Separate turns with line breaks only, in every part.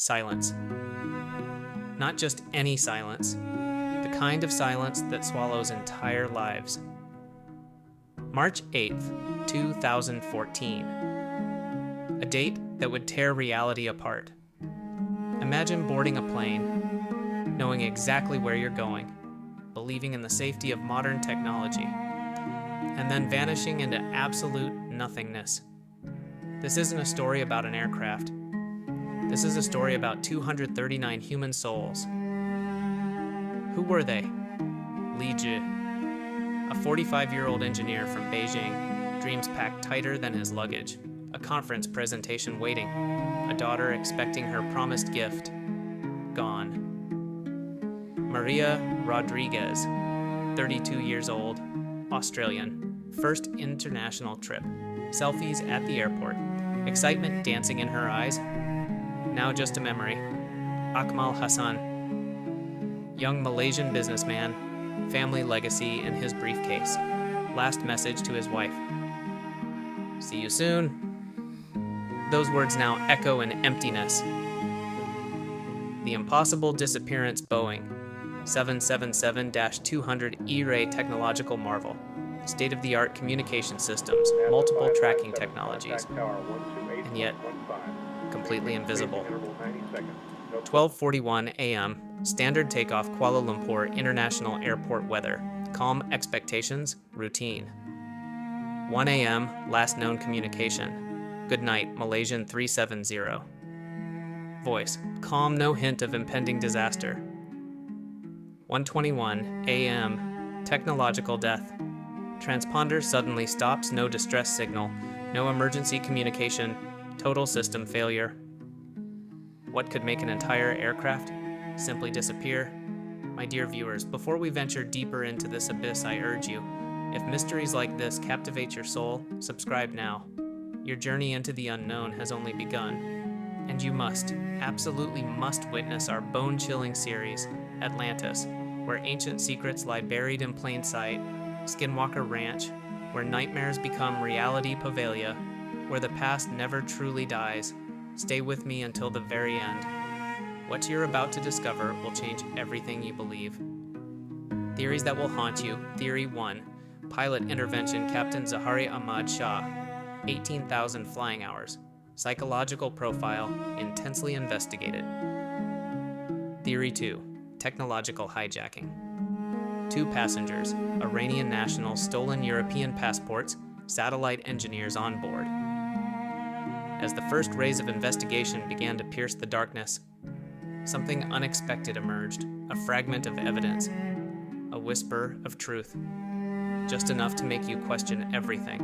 Silence. Not just any silence, the kind of silence that swallows entire lives. March 8th, 2014. A date that would tear reality apart. Imagine boarding a plane, knowing exactly where you're going, believing in the safety of modern technology, and then vanishing into absolute nothingness. This isn't a story about an aircraft. This is a story about 239 human souls. Who were they? Li Ji, a 45-year-old engineer from Beijing, dreams packed tighter than his luggage, a conference presentation waiting, a daughter expecting her promised gift, gone. Maria Rodriguez, 32 years old, Australian, first international trip, selfies at the airport, excitement dancing in her eyes, now just a memory. Akmal Hassan, young Malaysian businessman, family legacy in his briefcase, last message to his wife. See you soon. Those words now echo in emptiness. The impossible disappearance Boeing 777-200 E-ray technological marvel, state-of-the-art communication systems, multiple tracking technologies, and yet completely invisible. 12:41 a.m., standard takeoff Kuala Lumpur International Airport weather, calm expectations, routine. 1 a.m., last known communication. Good night, Malaysian 370. Voice, calm, no hint of impending disaster. 1:21 a.m., technological death. Transponder suddenly stops, no distress signal, no emergency communication, total system failure. What could make an entire aircraft simply disappear? My dear viewers, before we venture deeper into this abyss, I urge you, if mysteries like this captivate your soul, subscribe now. Your journey into the unknown has only begun, and you must, absolutely must witness our bone-chilling series, Atlantis, where ancient secrets lie buried in plain sight, Skinwalker Ranch, where nightmares become reality Pavalia, where the past never truly dies. Stay with me until the very end. What you're about to discover will change everything you believe. Theories that will haunt you. Theory 1. Pilot intervention Captain Zahari Ahmad Shah. 18,000 flying hours. Psychological profile intensely investigated. Theory 2. Technological hijacking. 2 passengers, Iranian nationals, stolen European passports, satellite engineers on board. As the first rays of investigation began to pierce the darkness, something unexpected emerged, a fragment of evidence, a whisper of truth, just enough to make you question everything.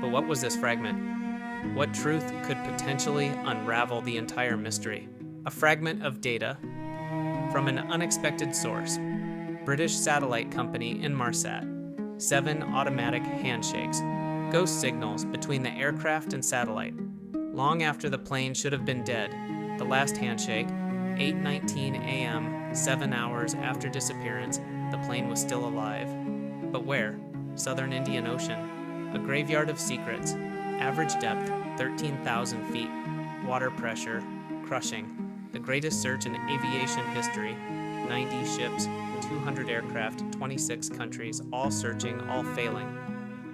But what was this fragment? What truth could potentially unravel the entire mystery? A fragment of data from an unexpected source. British satellite company Inmarsat. 7 automatic handshakes. Ghost signals between the aircraft and satellite. Long after the plane should have been dead, the last handshake, 8:19 a.m., 7 hours after disappearance, the plane was still alive. But where? Southern Indian Ocean. A graveyard of secrets. Average depth, 13,000 feet. Water pressure, crushing. The greatest search in aviation history. 90 ships, 200 aircraft, 26 countries, all searching, all failing.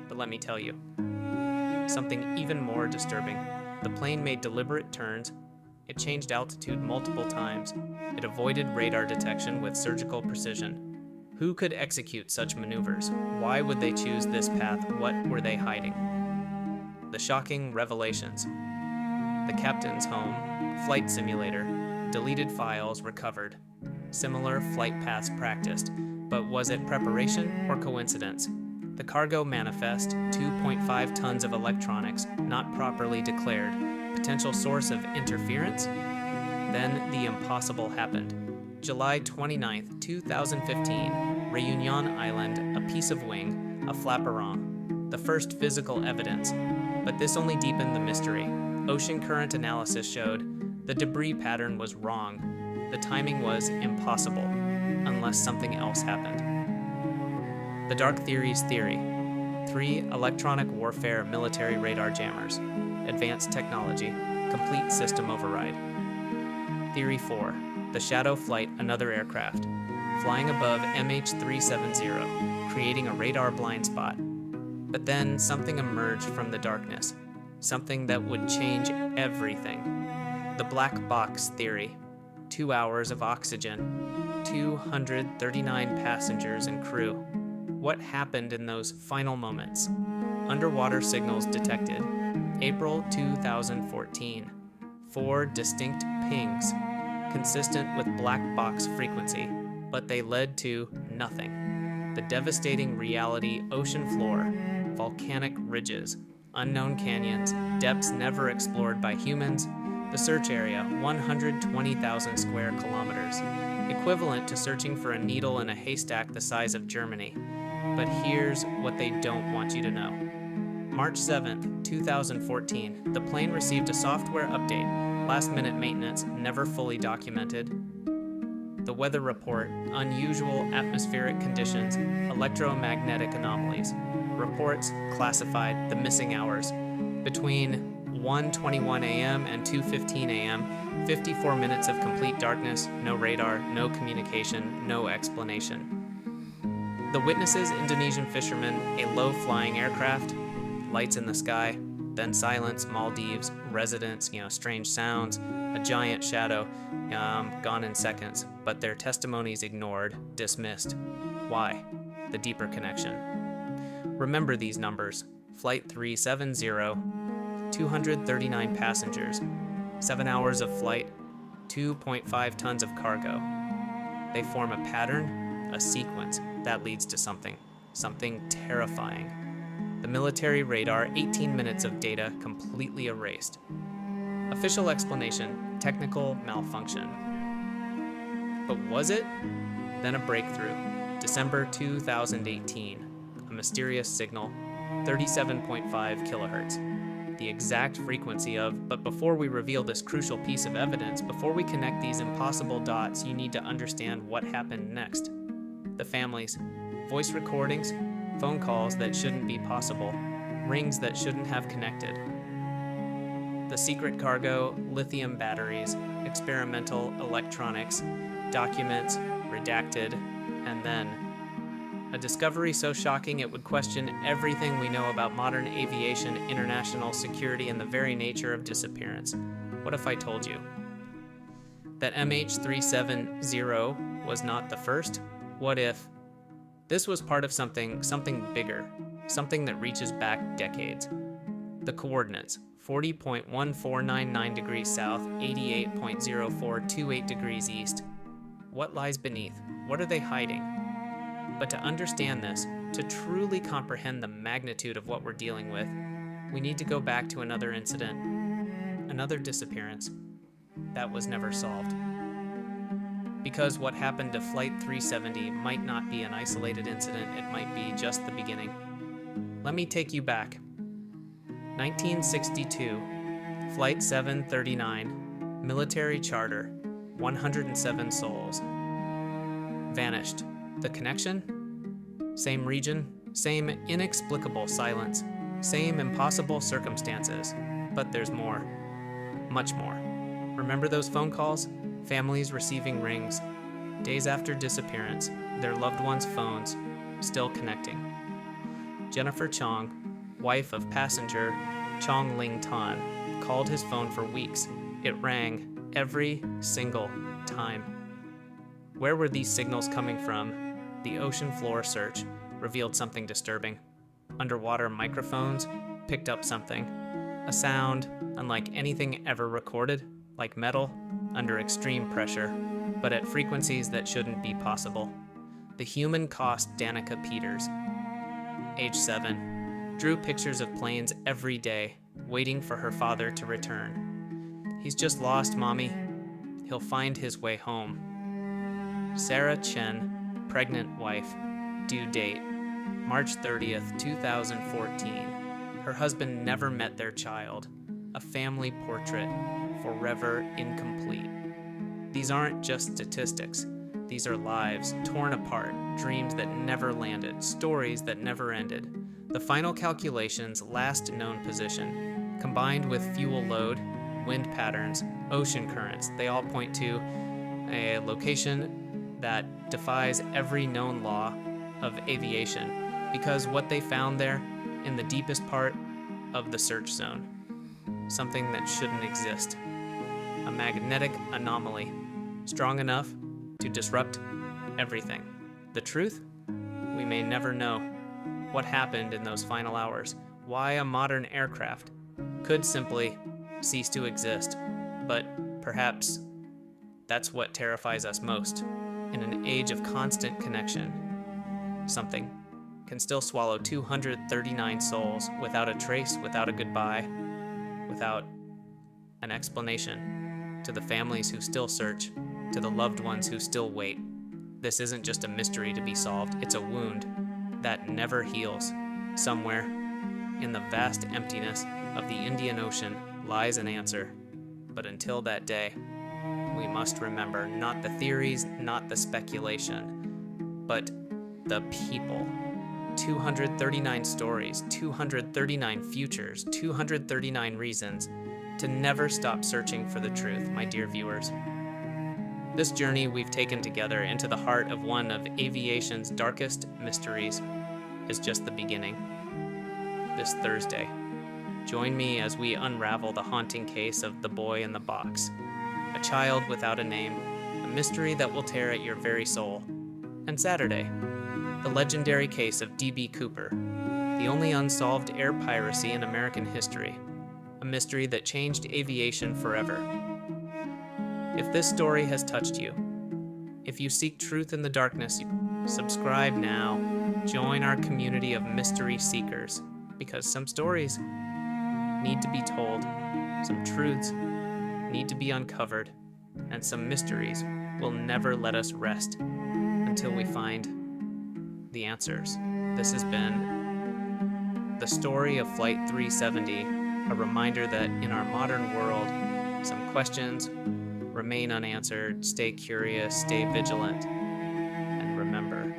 But let me tell you, something even more disturbing. The plane made deliberate turns. It changed altitude multiple times. It avoided radar detection with surgical precision. Who could execute such maneuvers? Why would they choose this path? What were they hiding? The shocking revelations. The captain's home, flight simulator, deleted files recovered. Similar flight paths practiced, but was it preparation or coincidence? The cargo manifest, 2.5 tons of electronics, not properly declared. Potential source of interference? Then the impossible happened. July 29th, 2015, Réunion Island, a piece of wing, a flaperon. The first physical evidence. But this only deepened the mystery. Ocean current analysis showed the debris pattern was wrong. The timing was impossible, unless something else happened. The Dark Theory's theory. 3 electronic warfare military radar jammers. Advanced technology. Complete system override. Theory 4. The shadow flight another aircraft, flying above MH370, creating a radar blind spot. But then something emerged from the darkness, something that would change everything. The black box theory. 2 hours of oxygen, 239 passengers and crew. What happened in those final moments? Underwater signals detected. April 2014. 4 distinct pings, consistent with black box frequency, but they led to nothing. The devastating reality: ocean floor, volcanic ridges, unknown canyons, depths never explored by humans. The search area, 120,000 square kilometers, equivalent to searching for a needle in a haystack the size of Germany. But here's what they don't want you to know. March 7th, 2014, the plane received a software update, last-minute maintenance, never fully documented. The weather report: unusual atmospheric conditions, electromagnetic anomalies. Reports classified: the missing hours. Between 1:21 a.m. and 2:15 a.m., 54 minutes of complete darkness, no radar, no communication, no explanation. The witnesses: Indonesian fishermen, a low-flying aircraft, lights in the sky, then silence, Maldives, residents, strange sounds, a giant shadow, gone in seconds, but their testimonies ignored, dismissed. Why? The deeper connection. Remember these numbers: Flight 370, 239 passengers, 7 hours of flight, 2.5 tons of cargo. They form a pattern, a sequence that leads to something terrifying. The military radar: 18 minutes of data completely erased. Official explanation: technical malfunction. But was it? Then a breakthrough. December 2018. A mysterious signal, 37.5 kilohertz. The exact frequency of, but before we reveal this crucial piece of evidence, before we connect these impossible dots, you need to understand what happened next. The families, voice recordings, phone calls that shouldn't be possible, rings that shouldn't have connected. The secret cargo: lithium batteries, experimental electronics, documents, redacted, and then a discovery so shocking it would question everything we know about modern aviation, international security, and the very nature of disappearance. What if I told you that MH370 was not the first? What if this was part of something bigger, something that reaches back decades? The coordinates: 40.1499 degrees south, 88.0428 degrees east. What lies beneath? What are they hiding? But to understand this, to truly comprehend the magnitude of what we're dealing with, we need to go back to another incident, another disappearance that was never solved. Because what happened to Flight 370 might not be an isolated incident, it might be just the beginning. Let me take you back. 1962, Flight 739, military charter, 107 souls. Vanished. The connection? Same region, same inexplicable silence, same impossible circumstances. But there's more. Much more. Remember those phone calls? Families receiving rings. Days after disappearance, their loved ones' phones still connecting. Jennifer Chong, wife of passenger Chong Ling Tan, called his phone for weeks. It rang every single time. Where were these signals coming from? The ocean floor search revealed something disturbing. Underwater microphones picked up something. A sound unlike anything ever recorded, like metal, under extreme pressure, but at frequencies that shouldn't be possible. The human cost Danica Peters, age 7, drew pictures of planes every day, waiting for her father to return. He's just lost, Mommy. He'll find his way home. Sarah Chen, pregnant wife, due date, March 30th, 2014. Her husband never met their child. A family portrait, forever incomplete. These aren't just statistics. These are lives torn apart, dreams that never landed, stories that never ended. The final calculations: last known position, combined with fuel load, wind patterns, ocean currents. They all point to a location that defies every known law of aviation, because what they found there in the deepest part of the search zone, something that shouldn't exist, a magnetic anomaly strong enough to disrupt everything. The truth? We may never know what happened in those final hours, why a modern aircraft could simply cease to exist, but perhaps that's what terrifies us most. In an age of constant connection, something can still swallow 239 souls without a trace, without a goodbye, without an explanation to the families who still search, to the loved ones who still wait. This isn't just a mystery to be solved, it's a wound that never heals. Somewhere in the vast emptiness of the Indian Ocean lies an answer. But until that day, we must remember not the theories, not the speculation, but the people. 239 stories, 239 futures, 239 reasons to never stop searching for the truth, my dear viewers. This journey we've taken together into the heart of one of aviation's darkest mysteries is just the beginning. This Thursday, join me as we unravel the haunting case of the boy in the box, a child without a name, a mystery that will tear at your very soul. And Saturday, the legendary case of D.B. Cooper, the only unsolved air piracy in American history, a mystery that changed aviation forever. If this story has touched you, if you seek truth in the darkness, subscribe now. Join our community of mystery seekers, because some stories need to be told, some truths need to be uncovered, and some mysteries will never let us rest until we find the answers. This has been the story of Flight 370, a reminder that in our modern world, some questions remain unanswered. Stay curious, stay vigilant, and remember,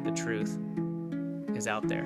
the truth is out there.